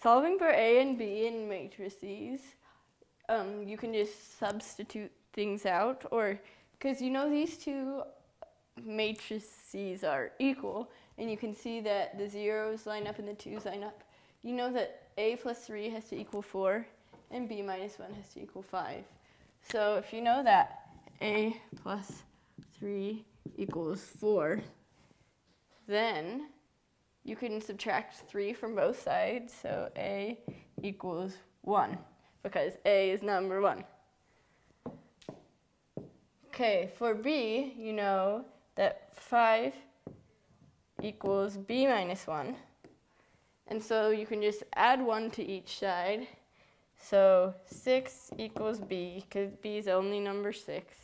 solving for A and B in matrices, you can just substitute things out, or because you know these two matrices are equal, and you can see that the zeros line up and the 2's line up. You know that A plus 3 has to equal 4, and B minus 1 has to equal 5. So if you know that A plus 3 equals 4, then you can subtract 3 from both sides, so A equals 1, because A is number 1. Okay, for B, you know that 5 equals B minus 1, and so you can just add 1 to each side. So 6 equals B, because B is only number 6.